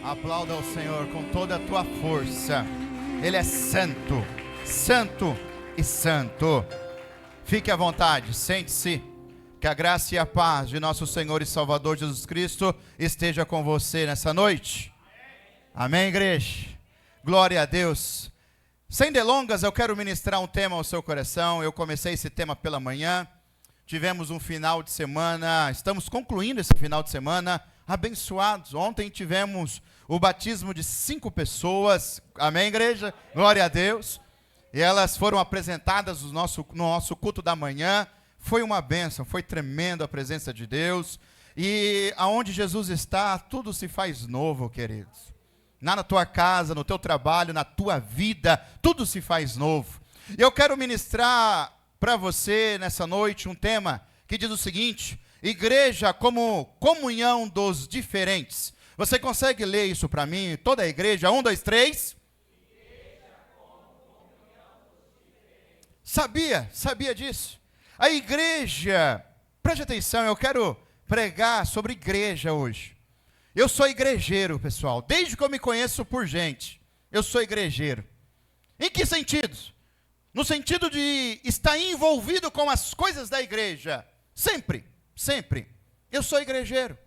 Aplauda ao Senhor com toda a tua força. Ele é santo, santo e santo. Fique à vontade, sente-se. Que a graça e a paz de nosso Senhor e Salvador Jesus Cristo esteja com você nessa noite. Amém, igreja? Glória a Deus. Sem delongas, eu quero ministrar um tema ao seu coração. Eu comecei esse tema pela manhã. Tivemos um final de semana, estamos concluindo esse final de semana abençoados. Ontem tivemos o batismo de 5 pessoas. Amém, igreja? Glória a Deus. E elas foram apresentadas no nosso culto da manhã. Foi uma bênção, foi tremendo a presença de Deus. E aonde Jesus está, tudo se faz novo, queridos. Na tua casa, no teu trabalho, na tua vida, tudo se faz novo. E eu quero ministrar para você nessa noite um tema que diz o seguinte: igreja como comunhão dos diferentes. Você consegue ler isso para mim? Toda a igreja, 1, 2, 3. Sabia disso? A igreja, preste atenção, eu quero pregar sobre igreja hoje. Eu sou igrejeiro, pessoal, desde que eu me conheço por gente, eu sou igrejeiro. Em que sentido? No sentido de estar envolvido com as coisas da igreja. Sempre. Eu sou igrejeiro.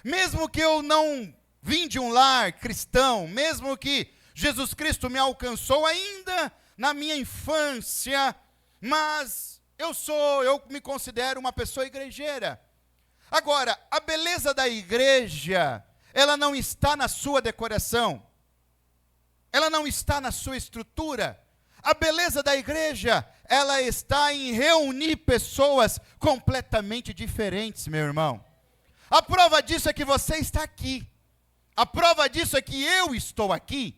Mesmo que eu não vim de um lar cristão, mesmo que Jesus Cristo me alcançou ainda na minha infância, mas eu me considero uma pessoa igrejeira. Agora, a beleza da igreja, ela não está na sua decoração, ela não está na sua estrutura. A beleza da igreja, ela está em reunir pessoas completamente diferentes, meu irmão. A prova disso é que você está aqui. A prova disso é que eu estou aqui.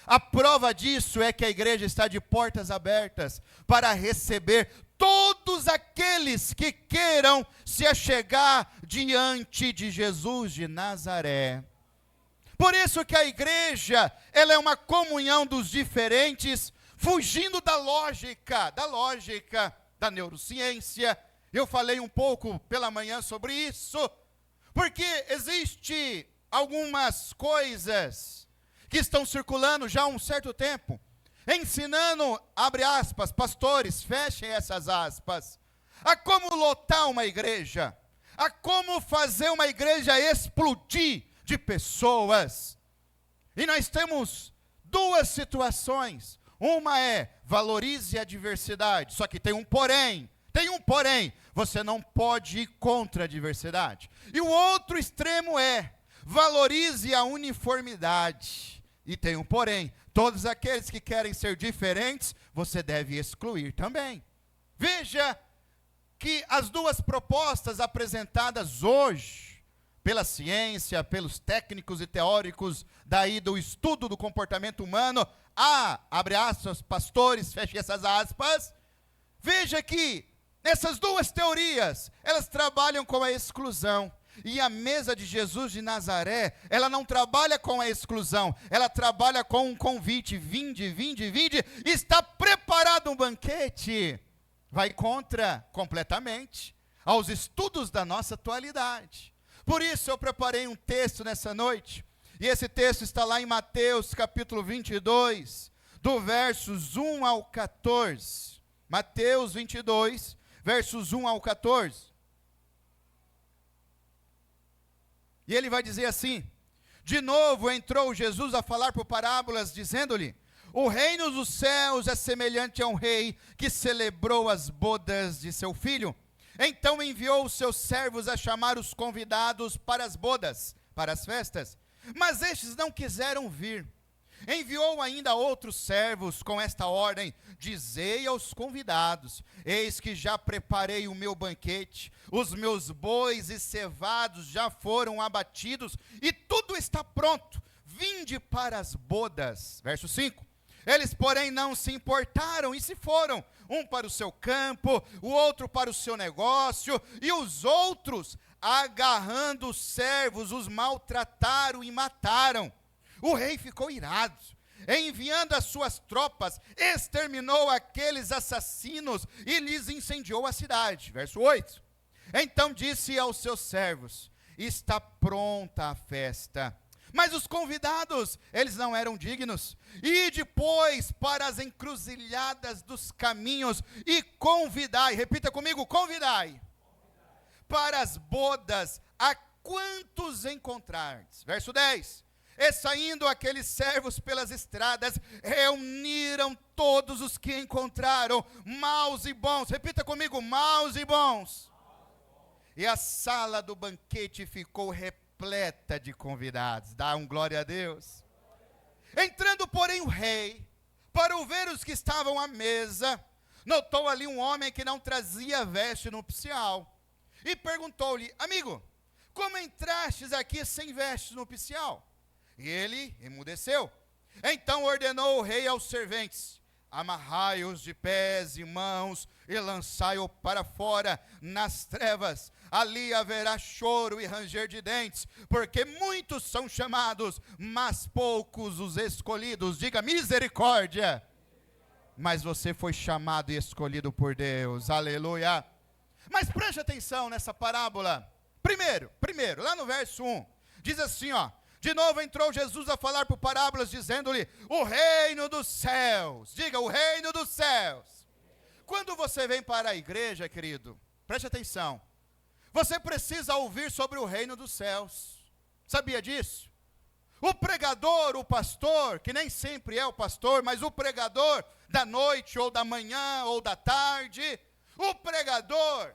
A prova disso é que a igreja está de portas abertas para receber todos aqueles que queiram se achegar diante de Jesus de Nazaré. Por isso que a igreja, ela é uma comunhão dos diferentes, fugindo da lógica da neurociência. Eu falei um pouco pela manhã sobre isso, porque existe algumas coisas que estão circulando já há um certo tempo, ensinando, abre aspas, pastores, fechem essas aspas, a como lotar uma igreja, a como fazer uma igreja explodir de pessoas. E nós temos 2 situações. Uma é, valorize a diversidade, só que tem um porém, você não pode ir contra a diversidade. E o outro extremo é, valorize a uniformidade, e tem um porém, todos aqueles que querem ser diferentes, você deve excluir também. Veja que as 2 propostas apresentadas hoje, pela ciência, pelos técnicos e teóricos daí do estudo do comportamento humano, abre aspas, pastores, feche essas aspas, veja que essas 2 teorias, elas trabalham com a exclusão. E a mesa de Jesus de Nazaré, ela não trabalha com a exclusão, ela trabalha com um convite: vinde, está preparado um banquete. Vai contra completamente aos estudos da nossa atualidade. Por isso eu preparei um texto nessa noite, e esse texto está lá em Mateus capítulo 22, do versos 1 ao 14. Mateus 22, versos 1 ao 14. E ele vai dizer assim: de novo entrou Jesus a falar por parábolas, dizendo-lhe: o reino dos céus é semelhante a um rei que celebrou as bodas de seu filho. Então enviou os seus servos a chamar os convidados para as bodas, para as festas. Mas estes não quiseram vir. Enviou ainda outros servos com esta ordem: dizei aos convidados: eis que já preparei o meu banquete, os meus bois e cevados já foram abatidos, e tudo está pronto, vinde para as bodas. Verso 5. Eles, porém, não se importaram e se foram, um para o seu campo, o outro para o seu negócio, e os outros, agarrando os servos, os maltrataram e mataram. O rei ficou irado, enviando as suas tropas, exterminou aqueles assassinos e lhes incendiou a cidade. Verso 8. Então disse aos seus servos: está pronta a festa, Mas os convidados, eles não eram dignos. E depois para as encruzilhadas dos caminhos e convidai, repita comigo, convidai. Para as bodas, a quantos encontrardes. Verso 10. E saindo aqueles servos pelas estradas, reuniram todos os que encontraram, maus e bons. Repita comigo, maus e bons. E a sala do banquete ficou repleta de convidados. Dá um glória a Deus. Entrando, porém, o rei, para ver os que estavam à mesa, notou ali um homem que não trazia veste nupcial. E perguntou-lhe, amigo, como entrastes aqui sem veste nupcial? E ele emudeceu. Então ordenou o rei aos serventes, amarrai-os de pés e mãos e lançai-o para fora nas trevas. Ali haverá choro e ranger de dentes, porque muitos são chamados, mas poucos os escolhidos. Diga misericórdia. Mas você foi chamado e escolhido por Deus. Aleluia. Mas preste atenção nessa parábola. Primeiro, lá no verso 1, diz assim, ó. De novo entrou Jesus a falar por parábolas, dizendo-lhe, o reino dos céus. Diga, o reino dos céus. Quando você vem para a igreja, querido, preste atenção. Você precisa ouvir sobre o reino dos céus. Sabia disso? O pregador, o pastor, que nem sempre é o pastor, mas o pregador da noite, ou da manhã, ou da tarde, o pregador,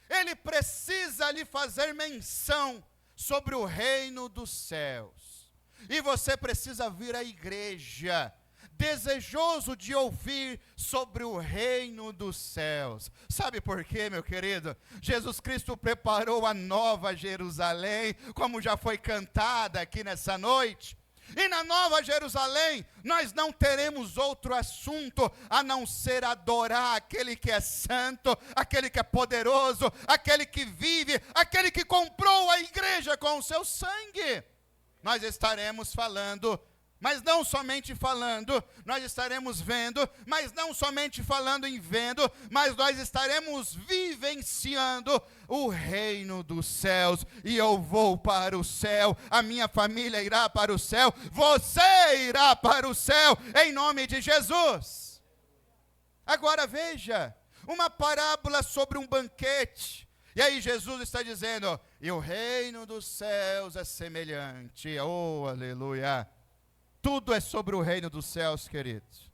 ele precisa lhe fazer menção sobre o reino dos céus. E você precisa vir à igreja, desejoso de ouvir sobre o reino dos céus. Sabe por quê, meu querido? Jesus Cristo preparou a nova Jerusalém, como já foi cantada aqui nessa noite. E na nova Jerusalém, nós não teremos outro assunto a não ser adorar aquele que é santo, aquele que é poderoso, aquele que vive, aquele que comprou a igreja com o seu sangue. Nós estaremos falando, mas não somente falando, nós estaremos vendo, mas não somente falando em vendo, mas nós estaremos vivenciando o reino dos céus. E eu vou para o céu, a minha família irá para o céu, você irá para o céu, em nome de Jesus. Agora veja, uma parábola sobre um banquete. E aí Jesus está dizendo, e o reino dos céus é semelhante, oh aleluia. Tudo é sobre o reino dos céus, queridos.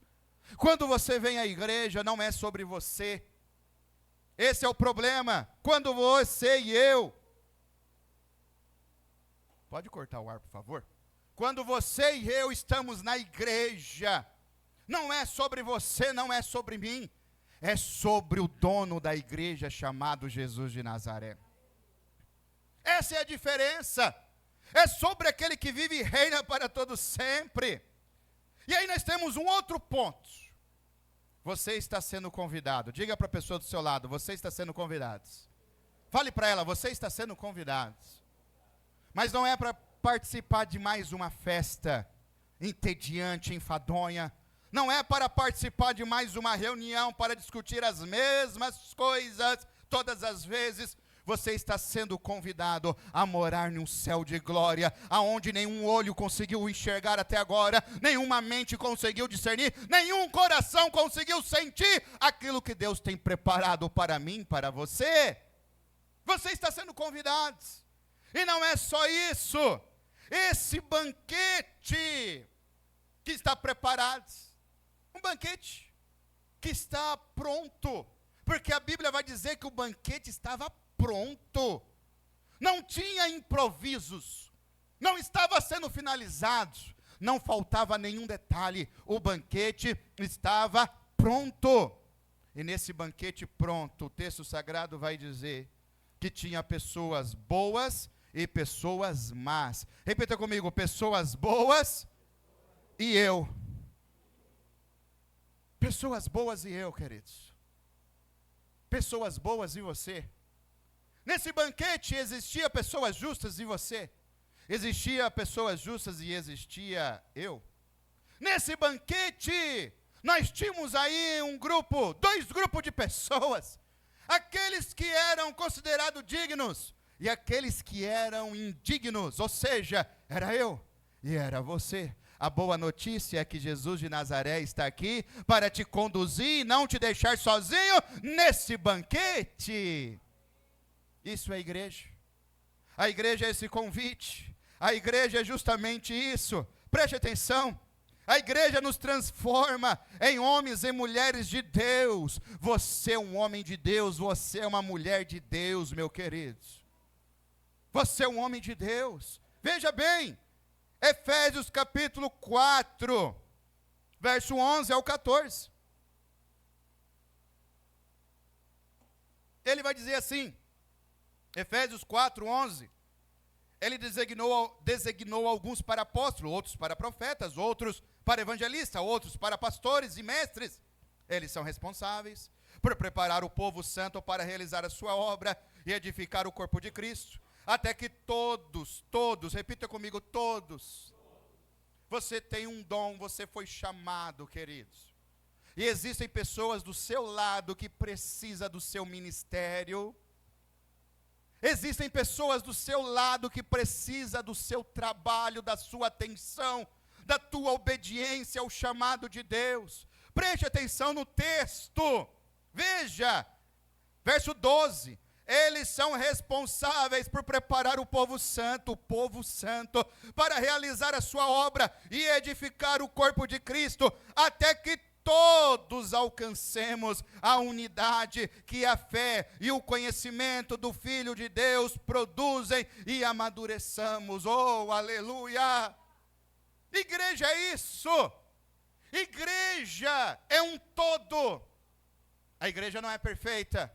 Quando você vem à igreja, não é sobre você. Esse é o problema. Quando você e eu... Pode cortar o ar, por favor? Quando você e eu estamos na igreja, não é sobre você, não é sobre mim. É sobre o dono da igreja chamado Jesus de Nazaré. Essa é a diferença. É sobre aquele que vive e reina para todo sempre. E aí nós temos um outro ponto. Você está sendo convidado. Diga para a pessoa do seu lado, você está sendo convidado. Fale para ela, você está sendo convidado. Mas não é para participar de mais uma festa entediante, enfadonha. Não é para participar de mais uma reunião para discutir as mesmas coisas todas as vezes. Você está sendo convidado a morar num céu de glória, aonde nenhum olho conseguiu enxergar até agora, nenhuma mente conseguiu discernir, nenhum coração conseguiu sentir aquilo que Deus tem preparado para mim, para você. Você está sendo convidado. E não é só isso. Esse banquete que está preparado, um banquete que está pronto, porque a Bíblia vai dizer que o banquete estava pronto, não tinha improvisos, não estava sendo finalizado, não faltava nenhum detalhe, o banquete estava pronto. E nesse banquete pronto, o texto sagrado vai dizer que tinha pessoas boas e pessoas más. Repita comigo, pessoas boas e eu. Pessoas boas e eu, queridos. Pessoas boas e você. Nesse banquete existia pessoas justas e você. Existia pessoas justas e existia eu. Nesse banquete, nós tínhamos aí dois grupos de pessoas. Aqueles que eram considerados dignos e aqueles que eram indignos. Ou seja, era eu E era você. A boa notícia é que Jesus de Nazaré está aqui para te conduzir e não te deixar sozinho nesse banquete. Isso é igreja. A igreja é esse convite. A igreja é justamente isso. Preste atenção. A igreja nos transforma em homens e mulheres de Deus. Você é um homem de Deus, você é uma mulher de Deus, meu querido. Você é um homem de Deus. Veja bem, Efésios capítulo 4, verso 11 ao 14. Ele vai dizer assim, Efésios 4, 11. Ele designou alguns para apóstolos, outros para profetas, outros para evangelistas, outros para pastores e mestres. Eles são responsáveis por preparar o povo santo para realizar a sua obra e edificar o corpo de Cristo, até que todos, repita comigo, todos. Você tem um dom, você foi chamado, queridos. E existem pessoas do seu lado que precisam do seu ministério. Existem pessoas do seu lado que precisam do seu trabalho, da sua atenção, da tua obediência ao chamado de Deus. Preste atenção no texto. Veja, verso 12. Eles são responsáveis por preparar o povo santo, para realizar a sua obra e edificar o corpo de Cristo, até que todos alcancemos a unidade que a fé e o conhecimento do Filho de Deus produzem e amadureçamos. Oh, aleluia! Igreja é isso. Igreja é um todo. A igreja não é perfeita.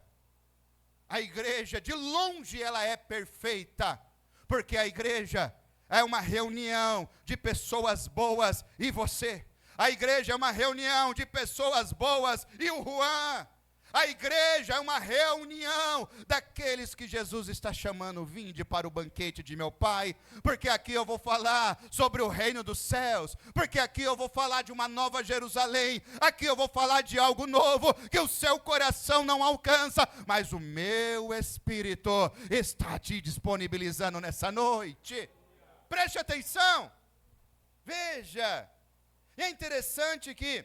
A igreja, de longe, ela é perfeita. Porque a igreja é uma reunião de pessoas boas e você. A igreja é uma reunião de pessoas boas e o Juan. A igreja é uma reunião daqueles que Jesus está chamando, vinde para o banquete de meu Pai, porque aqui eu vou falar sobre o reino dos céus, porque aqui eu vou falar de uma nova Jerusalém, aqui eu vou falar de algo novo que o seu coração não alcança, mas o meu Espírito está te disponibilizando nessa noite. Preste atenção, veja, é interessante que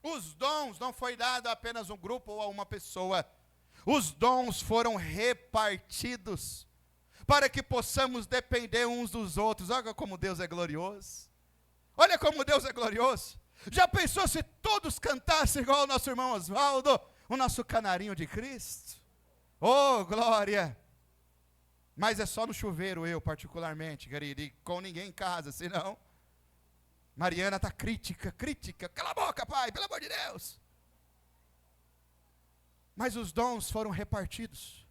os dons não foi dado a apenas um grupo ou a uma pessoa. Os dons foram repartidos para que possamos depender uns dos outros. Olha como Deus é glorioso. Olha como Deus é glorioso. Já pensou se todos cantassem igual o nosso irmão Oswaldo, o nosso canarinho de Cristo? Oh, glória! Mas é só no chuveiro, eu particularmente, querido, e com ninguém em casa, senão... Mariana está crítica, cala a boca, pai, pelo amor de Deus. Mas os dons foram repartidos.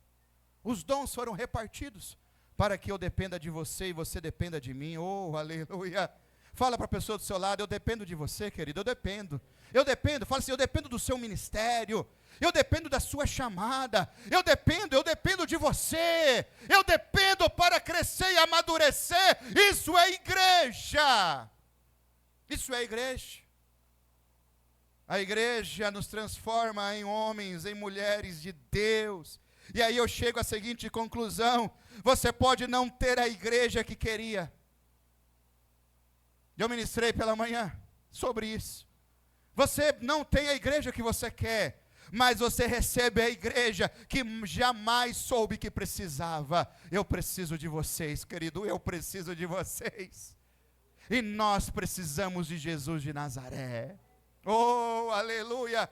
Os dons foram repartidos para que eu dependa de você e você dependa de mim. Oh, aleluia. Fala para a pessoa do seu lado, eu dependo de você, querido, eu dependo. Fala assim, eu dependo do seu ministério. Eu dependo da sua chamada. Eu dependo de você. Eu dependo para crescer e amadurecer. Isso é igreja. Isso é igreja. A igreja nos transforma em homens, em mulheres de Deus. E aí eu chego à seguinte conclusão: você pode não ter a igreja que queria. Eu ministrei pela manhã sobre isso. Você não tem a igreja que você quer, mas você recebe a igreja que jamais soube que precisava. Eu preciso de vocês, querido, eu preciso de vocês. E nós precisamos de Jesus de Nazaré. Oh, aleluia.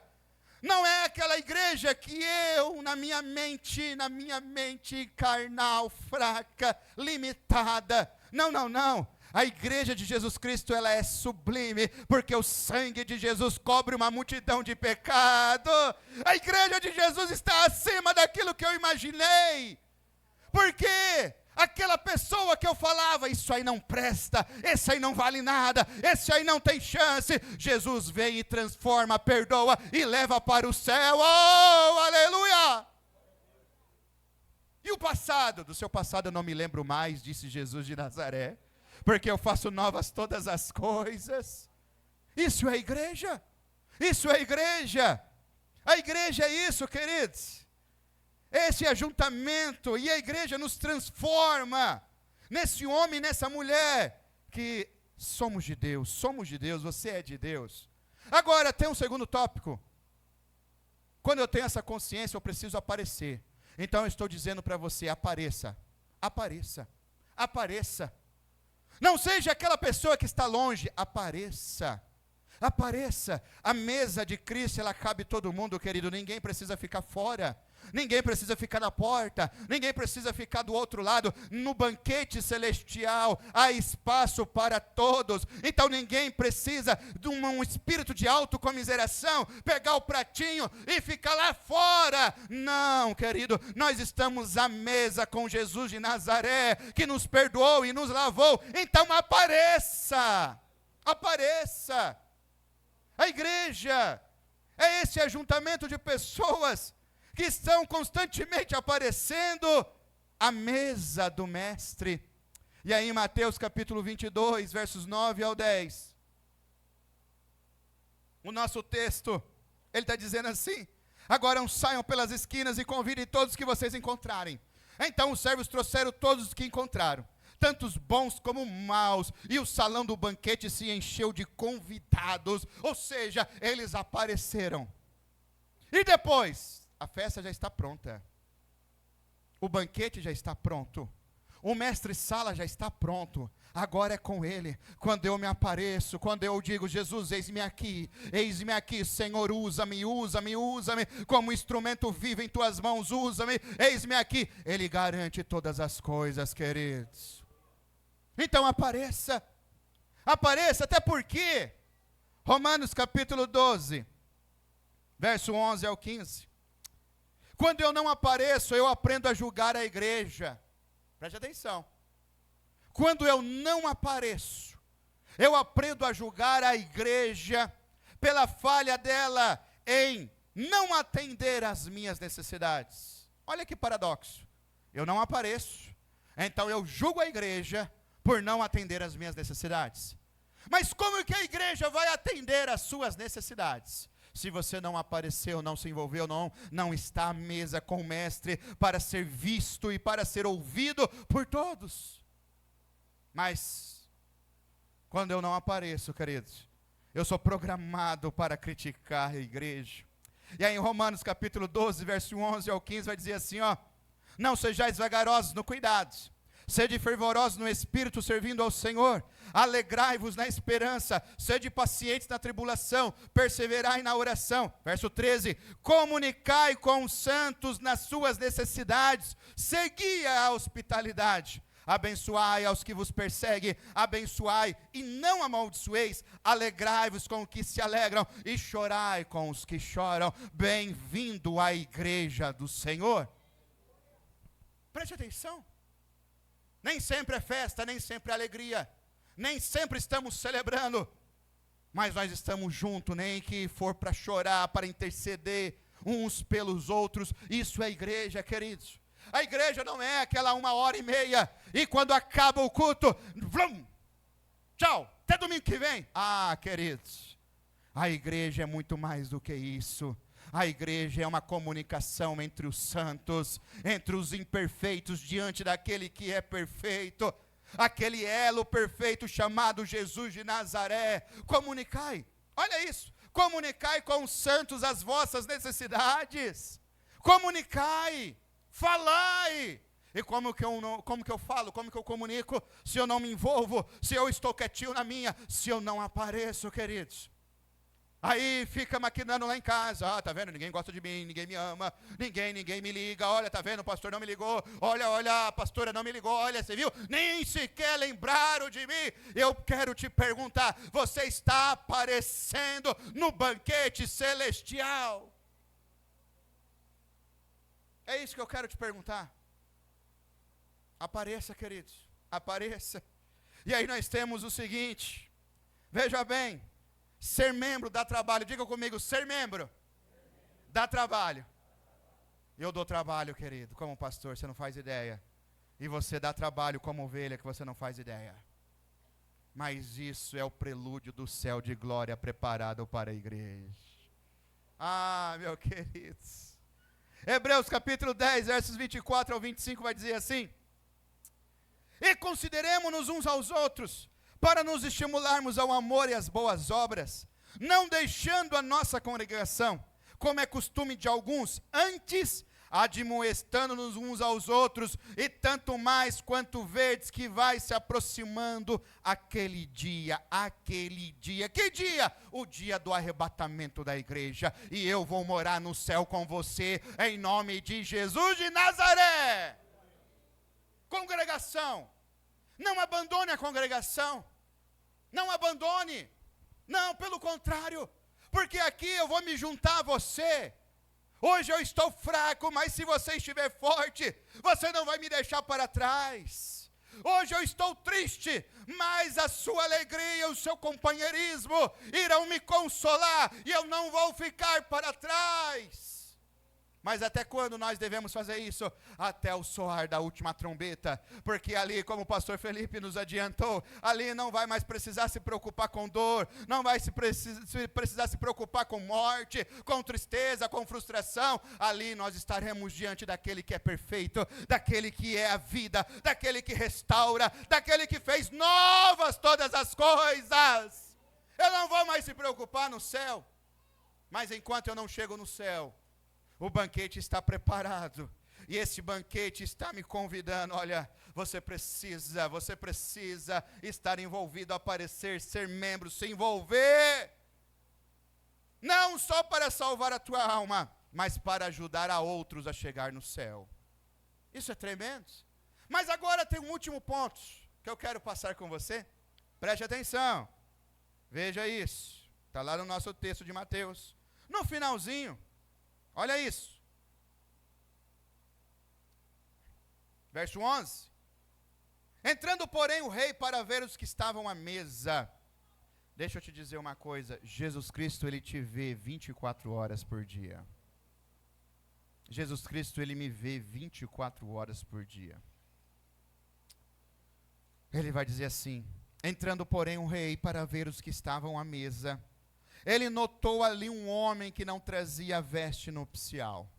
Não é aquela igreja que eu, na minha mente carnal, fraca, limitada. Não. A igreja de Jesus Cristo, ela é sublime, porque o sangue de Jesus cobre uma multidão de pecado. A igreja de Jesus está acima daquilo que eu imaginei. Por quê? Aquela pessoa que eu falava, isso aí não presta, esse aí não vale nada, esse aí não tem chance. Jesus vem e transforma, perdoa e leva para o céu. Oh, aleluia! E o passado? Do seu passado eu não me lembro mais, disse Jesus de Nazaré, porque eu faço novas todas as coisas. Isso é igreja. Isso é igreja. A igreja é isso, queridos. Esse ajuntamento, e a igreja nos transforma nesse homem, nessa mulher, que somos de Deus, você é de Deus. Agora, tem um segundo tópico. Quando eu tenho essa consciência, eu preciso aparecer. Então eu estou dizendo para você, apareça, apareça, apareça. Não seja aquela pessoa que está longe, apareça. Apareça. A mesa de Cristo, ela cabe todo mundo, querido. Ninguém precisa ficar fora. Ninguém precisa ficar na porta. Ninguém precisa ficar do outro lado. No banquete celestial, há espaço para todos. Então ninguém precisa de um espírito de autocomiseração, pegar o pratinho e ficar lá fora. Não, querido. Nós estamos à mesa com Jesus de Nazaré, que nos perdoou e nos lavou. Então apareça. Apareça. A igreja é esse ajuntamento de pessoas que estão constantemente aparecendo à mesa do Mestre. E aí em Mateus capítulo 22, versos 9 ao 10, o nosso texto, ele está dizendo assim: agora saiam pelas esquinas e convidem todos que vocês encontrarem. Então os servos trouxeram todos os que encontraram, tantos bons como maus, e o salão do banquete se encheu de convidados, ou seja, eles apareceram. E depois, a festa já está pronta, o banquete já está pronto, o mestre-sala já está pronto, agora é com ele. Quando eu me apareço, quando eu digo, Jesus, eis-me aqui, Senhor, usa-me, usa-me, usa-me, como instrumento vivo em tuas mãos, usa-me, eis-me aqui, ele garante todas as coisas, queridos. Então apareça, apareça, até porque, Romanos capítulo 12, verso 11 ao 15, quando eu não apareço, eu aprendo a julgar a igreja. Preste atenção. Quando eu não apareço, eu aprendo a julgar a igreja pela falha dela em não atender às minhas necessidades. Olha que paradoxo. Eu não apareço, então eu julgo a igreja por não atender às minhas necessidades. Mas como que a igreja vai atender às suas necessidades? Se você não apareceu, não se envolveu, não está à mesa com o mestre para ser visto e para ser ouvido por todos. Mas, quando eu não apareço, queridos, eu sou programado para criticar a igreja. E aí em Romanos capítulo 12, verso 11 ao 15, vai dizer assim, ó: não sejais vagarosos no cuidado, sede fervorosos no espírito, servindo ao Senhor, alegrai-vos na esperança, sede pacientes na tribulação, perseverai na oração. Verso 13, comunicai com os santos nas suas necessidades, segui a hospitalidade, abençoai aos que vos perseguem, abençoai e não amaldiçoeis, alegrai-vos com os que se alegram e chorai com os que choram. Bem-vindo à igreja do Senhor. Preste atenção. Nem sempre é festa, nem sempre é alegria, nem sempre estamos celebrando, mas nós estamos juntos, nem que for para chorar, para interceder uns pelos outros. Isso é igreja, queridos. A igreja não é aquela 1h30, e quando acaba o culto, vrum, tchau, até domingo que vem. Ah, queridos, a igreja é muito mais do que isso. A igreja é uma comunicação entre os santos, entre os imperfeitos, diante daquele que é perfeito, aquele elo perfeito chamado Jesus de Nazaré. Comunicai, olha isso, comunicai com os santos as vossas necessidades, comunicai, falai. E como que eu falo, como que eu comunico, se eu não me envolvo, se eu estou quietinho na minha, se eu não apareço, queridos? Aí fica maquinando lá em casa, ah, tá vendo, ninguém gosta de mim, ninguém me ama, ninguém me liga, olha, tá vendo, o pastor não me ligou, olha, a pastora não me ligou, olha, você viu, nem sequer lembraram de mim. Eu quero te perguntar, você está aparecendo no banquete celestial? É isso que eu quero te perguntar. Apareça, queridos, apareça. E aí nós temos o seguinte, veja bem, ser membro dá trabalho. Diga comigo, ser membro dá trabalho. Eu dou trabalho, querido, como pastor, você não faz ideia. E você dá trabalho como ovelha, que você não faz ideia. Mas isso é o prelúdio do céu de glória preparado para a igreja. Ah, meus queridos. Hebreus capítulo 10, versos 24 ao 25 vai dizer assim: e consideremo-nos uns aos outros, para nos estimularmos ao amor e às boas obras, não deixando a nossa congregação, como é costume de alguns, antes admoestando-nos uns aos outros, e tanto mais quanto verdes que vai se aproximando aquele dia, que dia? O dia do arrebatamento da igreja, e eu vou morar no céu com você, em nome de Jesus de Nazaré. Congregação, não abandone a congregação, não abandone, não, pelo contrário, porque aqui eu vou me juntar a você. Hoje eu estou fraco, mas se você estiver forte, você não vai me deixar para trás. Hoje eu estou triste, mas a sua alegria, o seu companheirismo irão me consolar, e eu não vou ficar para trás. Mas até quando nós devemos fazer isso? Até o soar da última trombeta, porque ali, como o pastor Felipe nos adiantou, ali não vai mais precisar se preocupar com dor, não vai precisar se preocupar com morte, com tristeza, com frustração. Ali nós estaremos diante daquele que é perfeito, daquele que é a vida, daquele que restaura, daquele que fez novas todas as coisas. Eu não vou mais se preocupar no céu, mas enquanto eu não chego no céu, o banquete está preparado, e esse banquete está me convidando. Olha, você precisa estar envolvido, aparecer, ser membro, se envolver, não só para salvar a tua alma, mas para ajudar a outros a chegar no céu. Isso é tremendo. Mas agora tem um último ponto, que eu quero passar com você, preste atenção, veja isso, está lá no nosso texto de Mateus, no finalzinho. Olha isso. Verso 11. Entrando, porém, o rei para ver os que estavam à mesa. Deixa eu te dizer uma coisa. Jesus Cristo, ele te vê 24 horas por dia. Jesus Cristo, ele me vê 24 horas por dia. Ele vai dizer assim. Entrando, porém, o rei para ver os que estavam à mesa, ele notou ali um homem que não trazia veste nupcial.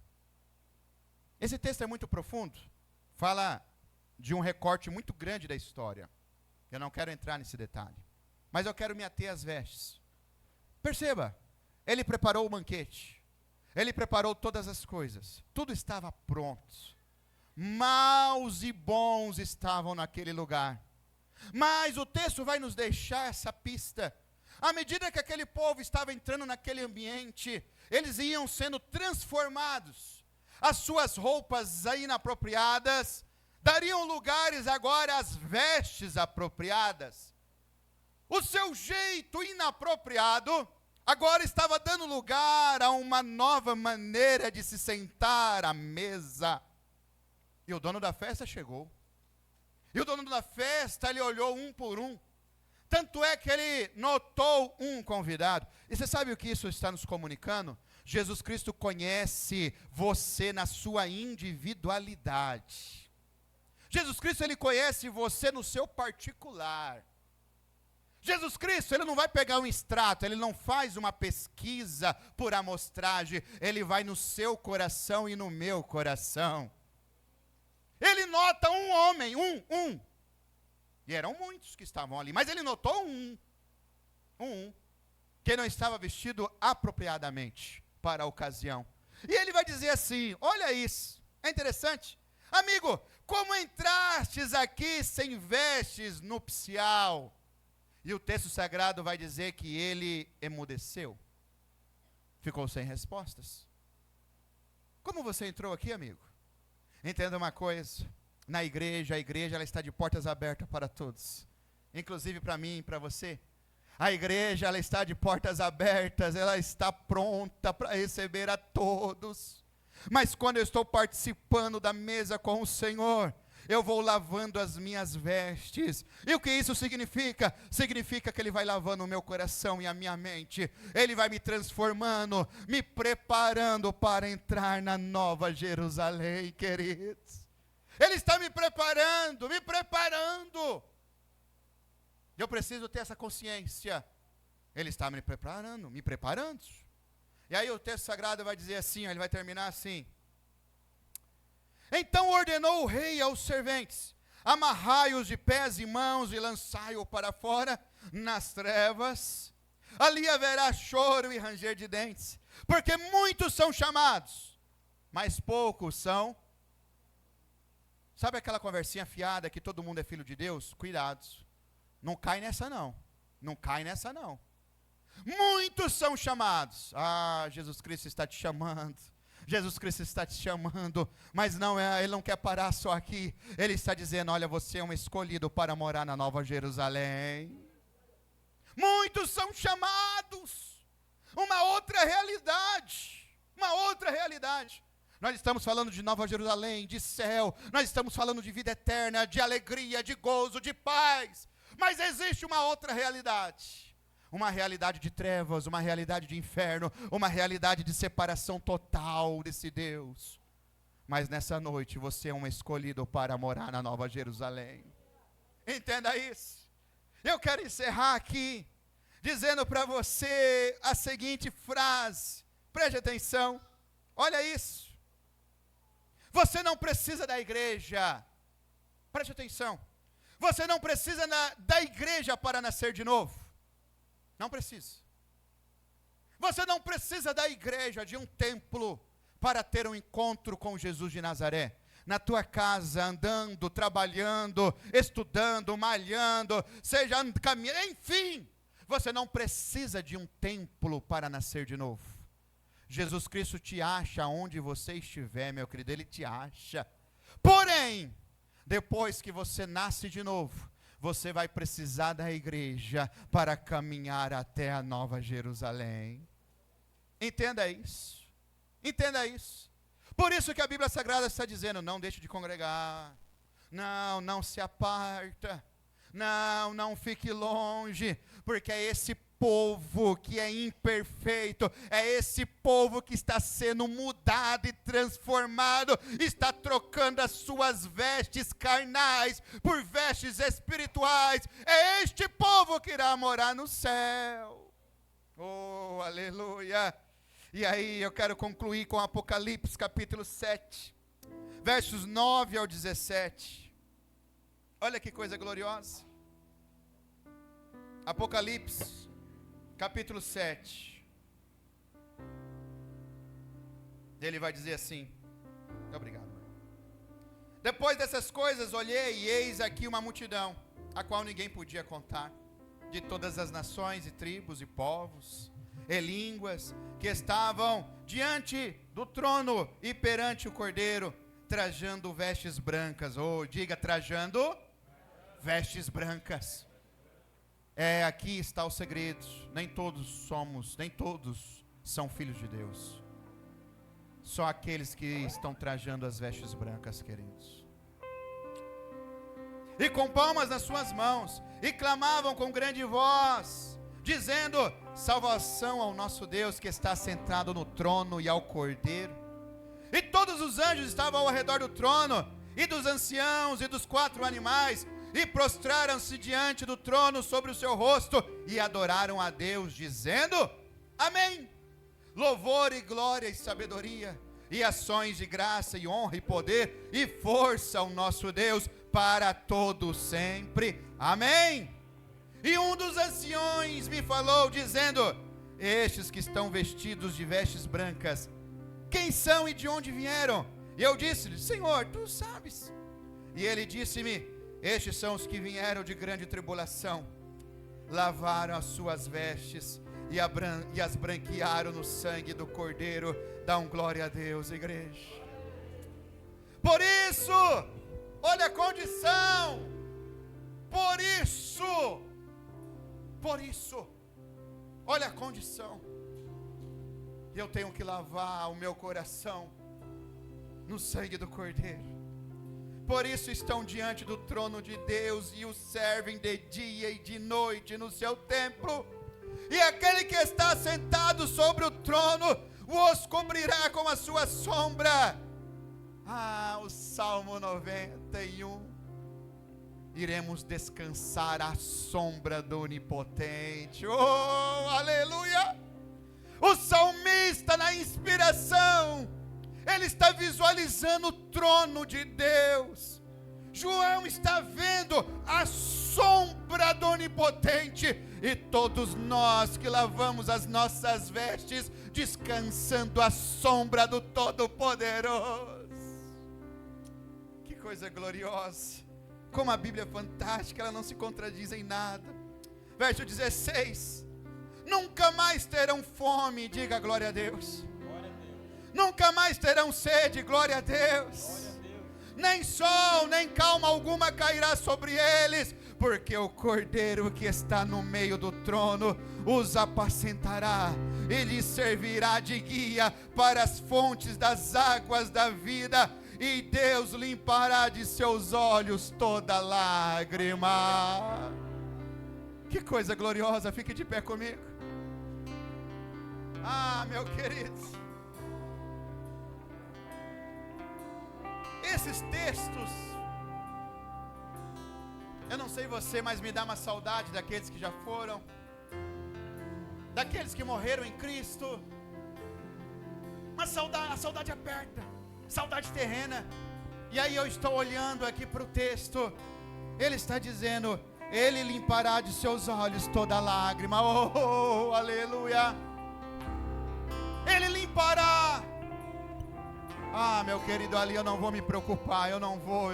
Esse texto é muito profundo, fala de um recorte muito grande da história. Eu não quero entrar nesse detalhe, mas eu quero me ater às vestes. Perceba, ele preparou o banquete, ele preparou todas as coisas, tudo estava pronto. Maus e bons estavam naquele lugar, mas o texto vai nos deixar essa pista. À medida que aquele povo estava entrando naquele ambiente, eles iam sendo transformados. As suas roupas inapropriadas dariam lugares agora às vestes apropriadas. O seu jeito inapropriado agora estava dando lugar a uma nova maneira de se sentar à mesa. E o dono da festa chegou. E o dono da festa, ele olhou um por um. Tanto é que ele notou um convidado. E você sabe o que isso está nos comunicando? Jesus Cristo conhece você na sua individualidade. Jesus Cristo, ele conhece você no seu particular. Jesus Cristo, ele não vai pegar um extrato, ele não faz uma pesquisa por amostragem, ele vai no seu coração e no meu coração. Ele nota um homem, e eram muitos que estavam ali, mas ele notou um, que não estava vestido apropriadamente para a ocasião. E ele vai dizer assim, olha isso, é interessante. Amigo, como entrastes aqui sem vestes nupcial? E o texto sagrado vai dizer que ele emudeceu. Ficou sem respostas. Como você entrou aqui, amigo? Entenda uma coisa. Na igreja, a igreja ela está de portas abertas para todos. Inclusive para mim e para você. A igreja ela está de portas abertas, ela está pronta para receber a todos. Mas quando eu estou participando da mesa com o Senhor, eu vou lavando as minhas vestes. E o que isso significa? Significa que Ele vai lavando o meu coração e a minha mente. Ele vai me transformando, me preparando para entrar na nova Jerusalém, queridos. Ele está me preparando. Eu preciso ter essa consciência. Ele está me preparando. E aí o texto sagrado vai dizer assim, ele vai terminar assim. Então ordenou o rei aos serventes, amarrai-os de pés e mãos e lançai-o para fora nas trevas. Ali haverá choro e ranger de dentes, porque muitos são chamados, mas poucos são. Sabe aquela conversinha fiada que todo mundo é filho de Deus? Cuidados, não cai nessa não, não cai nessa não. Muitos são chamados. Jesus Cristo está te chamando. Jesus Cristo está te chamando, mas Ele não quer parar só aqui. Ele está dizendo, olha, você é um escolhido para morar na Nova Jerusalém. Muitos são chamados. Uma outra realidade. Uma outra realidade. Nós estamos falando de Nova Jerusalém, de céu. Nós estamos falando de vida eterna, de alegria, de gozo, de paz. Mas existe uma outra realidade. Uma realidade de trevas, uma realidade de inferno, uma realidade de separação total desse Deus. Mas nessa noite você é um escolhido para morar na Nova Jerusalém. Entenda isso. Eu quero encerrar aqui, dizendo para você a seguinte frase. Preste atenção, olha isso. Você não precisa da igreja. Preste atenção. Você não precisa da igreja para nascer de novo. Não precisa. Você não precisa da igreja, de um templo, para ter um encontro com Jesus de Nazaré. Na tua casa, andando, trabalhando, estudando, malhando, seja caminhando, enfim. Você não precisa de um templo para nascer de novo. Jesus Cristo te acha onde você estiver, meu querido, Ele te acha. Porém, depois que você nasce de novo, você vai precisar da igreja para caminhar até a Nova Jerusalém. Entenda isso. Entenda isso. Por isso que a Bíblia Sagrada está dizendo, não deixe de congregar. Não se aparta. Não fique longe. Porque é esse povo que é imperfeito, é esse povo que está sendo mudado e transformado, está trocando as suas vestes carnais por vestes espirituais. É este povo que irá morar no céu. Oh, aleluia. E aí eu quero concluir com Apocalipse capítulo 7, versos 9 ao 17. Olha que coisa gloriosa. Apocalipse capítulo 7. Ele vai dizer assim. Muito obrigado. Depois dessas coisas olhei e eis aqui uma multidão, a qual ninguém podia contar, de todas as nações e tribos e povos e línguas, que estavam diante do trono e perante o Cordeiro, trajando vestes brancas. Diga, trajando vestes brancas. Aqui está o segredo. Nem todos são filhos de Deus. Só aqueles que estão trajando as vestes brancas, queridos. E com palmas nas suas mãos, e clamavam com grande voz, dizendo, salvação ao nosso Deus que está sentado no trono e ao Cordeiro. E todos os anjos estavam ao redor do trono, e dos anciãos e dos 4 animais, e prostraram-se diante do trono sobre o seu rosto, e adoraram a Deus, dizendo, amém. Louvor e glória e sabedoria, e ações de graça e honra e poder, e força ao nosso Deus, para todo sempre, amém. E um dos anciões me falou, dizendo, estes que estão vestidos de vestes brancas, quem são e de onde vieram? E eu disse-lhe, Senhor, tu sabes. E ele disse-me, estes são os que vieram de grande tribulação, lavaram as suas vestes e as branquearam no sangue do Cordeiro. Dá glória a Deus, igreja. Por isso, olha a condição. Por isso, olha a condição. Eu tenho que lavar o meu coração no sangue do Cordeiro. Por isso estão diante do trono de Deus e o servem de dia e de noite no seu templo. E aquele que está sentado sobre o trono os cobrirá com a sua sombra. O Salmo 91. Iremos descansar à sombra do Onipotente. Oh, aleluia! O salmista, na inspiração, ele está visualizando o trono de Deus. João está vendo a sombra do Onipotente, e todos nós que lavamos as nossas vestes, descansando à sombra do Todo-Poderoso. Que coisa gloriosa! Como a Bíblia é fantástica, ela não se contradiz em nada. Verso 16: nunca mais terão fome, diga glória a Deus. Glória a Deus. Nunca mais terão sede, glória a Deus. Glória a Deus. Nem sol, nem calma alguma cairá sobre eles, porque o Cordeiro que está no meio do trono os apacentará, e lhes servirá de guia para as fontes das águas da vida, e Deus limpará de seus olhos toda lágrima. Que coisa gloriosa, fique de pé comigo. Ah, meu querido, esses textos, eu não sei você, mas me dá uma saudade daqueles que já foram, daqueles que morreram em Cristo. Uma saudade, a saudade aperta, saudade terrena. E aí eu estou olhando aqui para o texto, ele está dizendo: Ele limpará de seus olhos toda lágrima. Oh, aleluia! Ele limpará. Ah, meu querido, ali eu não vou me preocupar, eu não vou.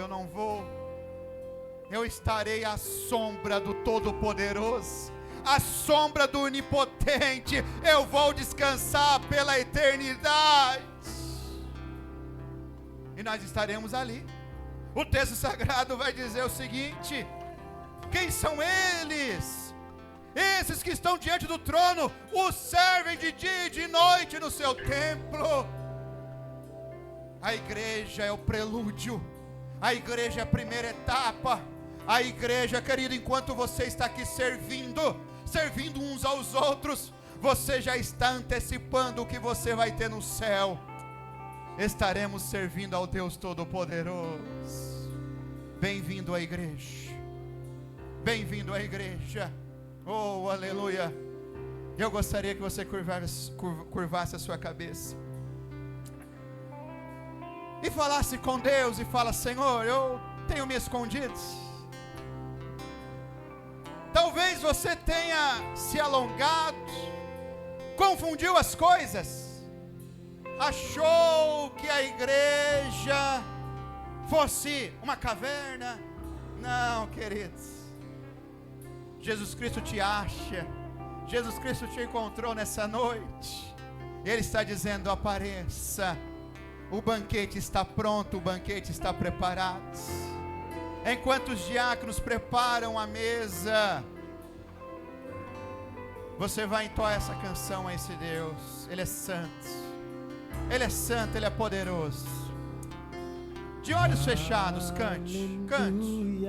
Eu estarei à sombra do Todo-Poderoso, à sombra do Onipotente. Eu vou descansar pela eternidade. E nós estaremos ali. O texto sagrado vai dizer o seguinte: quem são eles? Esses que estão diante do trono, os servem de dia e de noite no seu templo. A igreja é o prelúdio, a igreja é a primeira etapa. A igreja, querido, enquanto você está aqui servindo uns aos outros, você já está antecipando o que você vai ter no céu. Estaremos servindo ao Deus Todo-Poderoso. Bem-vindo à igreja, bem-vindo à igreja. Oh, aleluia. Eu gostaria que você curvasse a sua cabeça e falasse com Deus, e fala: Senhor, eu tenho me escondido. Talvez você tenha se alongado, confundiu as coisas, achou que a igreja fosse uma caverna. Não, queridos, Jesus Cristo te acha, Jesus Cristo te encontrou nessa noite. Ele está dizendo: apareça. O banquete está pronto, o banquete está preparado. Enquanto os diáconos preparam a mesa, você vai entoar essa canção a esse Deus. Ele é santo, Ele é santo, Ele é poderoso. De olhos fechados, cante, cante.